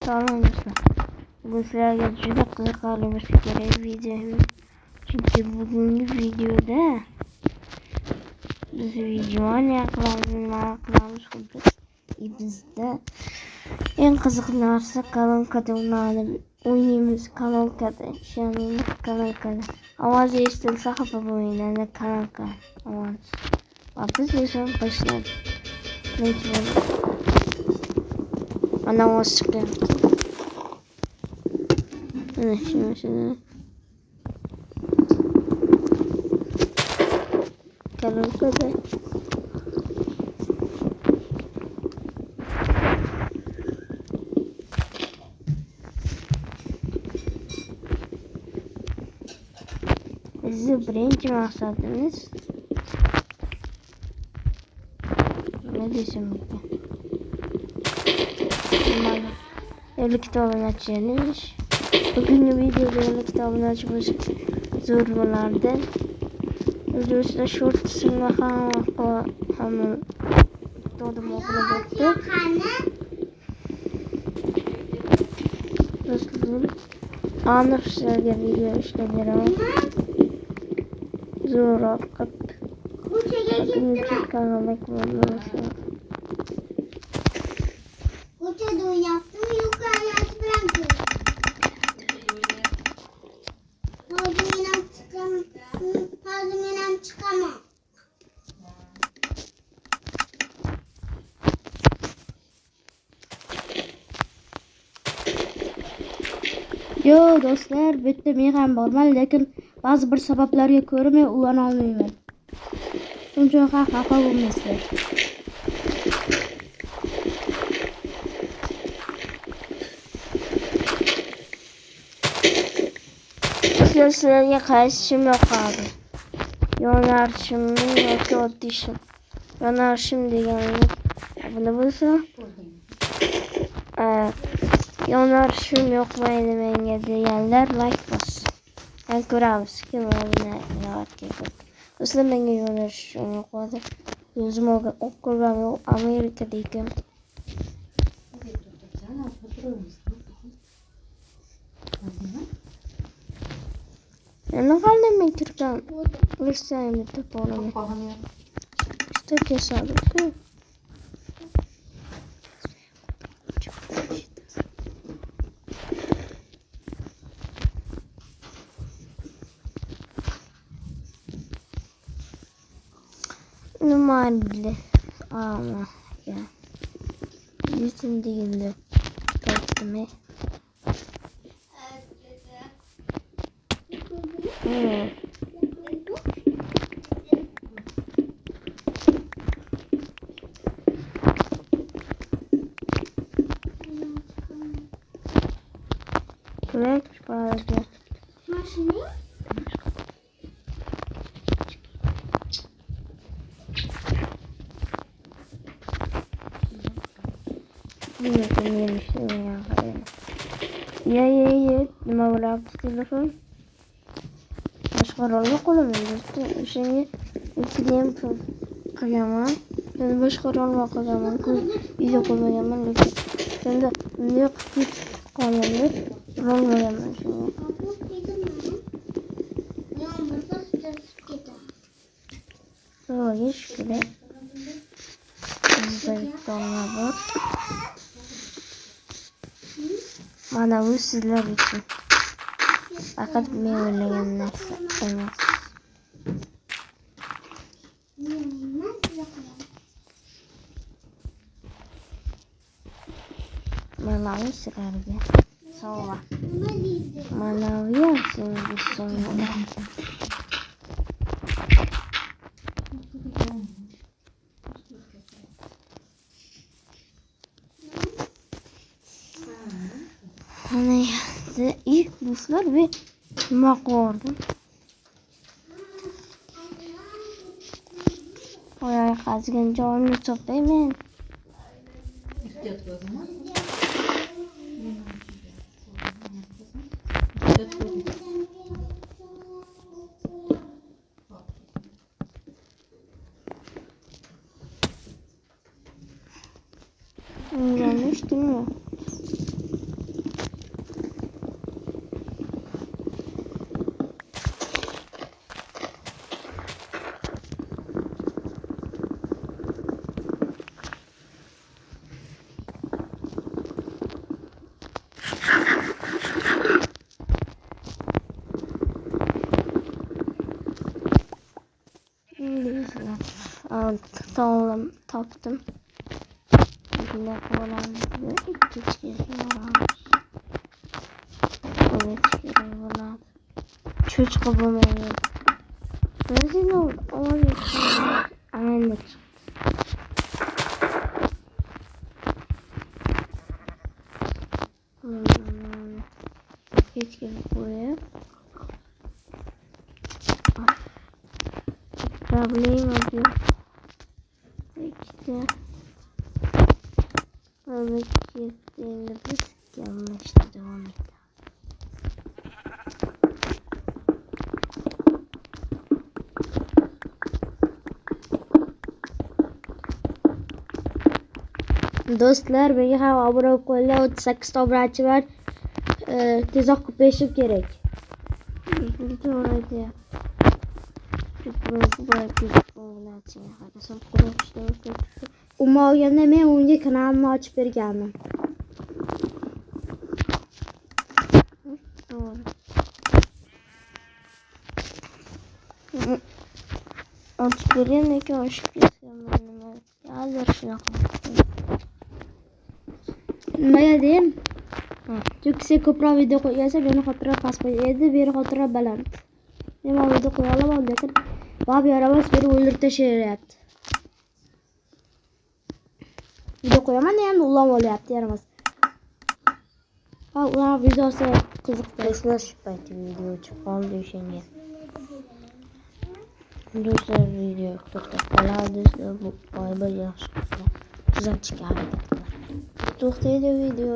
Tamam dostlar. Bugün sizlerle juda qiziqarli bir kerak video. Çünkü bugünkü videoda biz videoni qilamiz xuddi. Bizda eng qiziq narsa kolonkada o'ynaymiz. Kolonkada ishoningmi, kolonkada. Ovoz eshitilsa xafa bo'lmanglar, kolonka ovoz. Va biz esa boshladik. Ana ovoz chiqyapti. Şunu. Kolonkada. Bizim birinci maksadımız ne desem ki? Evlilik kitabını açacağız. Bugünkü videoda evlilik kitabını açmış zor bo'lardi. Videoda short qismga hamma to'dim o'qilib o'tdi. Do'stlar, aniq sizlarga video ishlab beraman. Zo'r ovqat. YouTube kanalıma abone Koçada yaptım yukarı yaz bıraktım. Hazımdan çıkamam. Yo do'stlar, bu yerda men ham borman, lekin ba'zi bir sabablarga ko'ra men ulana olmayman. Shuncha xafa bo'lmaysizlar. Sizlarga qaysi yoqadi? Yonarishimmi yoki oddiy ishim? Yonarishim deganingiz abone bo'lsa, yonarishim yoqmaydi menga deganlar like bossin. Ben ko'ramiz kim abone qilyapti. Do'stlar, menga yonarishim yoqadi. O'zim o'qigan Amerikada ekan. Ne kaldı mı Türkan? Lütfen mi toparlayın? İşte tesadüf. Numaralı ama ya. Yüzün değildi. Taktım. Buraya bağlayacağım. Maşını? Ya. Nima bo'lyapti telefon? Boshqarolni qo'limda. O'shanga iltimos qilganman. Men boshqarolni qilganman. Video qo'ymaganman, lekin endi bunday qilib qolganlar bo'lmaganman shunga. Xudoga shukr. Bizda bittama bor. Mana bu sizlar uchun. Faqat men o'ylagan narsa emas. Malawi sizlarga sovg'a. Malawi ham sizga sovg'a. Ana ilk do'stlar ve nima qildim? Oyoq qazigan joyimni topayman. Yanlış değil mi? Tamam, taptım. Yine kovalarımız hiç gezmiyoruz. Evet, kovalar. Çocuk babam oluyor. Nerede ne oluyor? Anladım. Hiç gibi buraya. Problem oluyor. İşte. Hareketlerini biz yanlıştı devam edelim. Do'stlar, menga ham obuna bo'lib qo'yinglar. 38 ta obunachi bor. Tezroq ko'payishim kerak. To'g'ri. Umuman olganda men unga kanalimni ochib berganman. Ochib bergan lekin ochib ketganman. Hozir shunaqa. Nimaga deyim? Chunki sen ko'proq video qo'ygansan, meni xotira past qo'yadi, beri xotira baland. Men video qo'ya olaman, lekin bab yaramas beni o'ldirib tashlayapti. Video qo'yaman endi ulam olyapti, yaramas. Ha, ular videosi qiziqdi. Do'stlar, shu paytda video chiqib qoldi o'shanga. Do'stlar, video to'xtab qoladi. Do'stlar, bu boy bir yaxshi tuzatishga harakat qiladi. To'xtaydi video.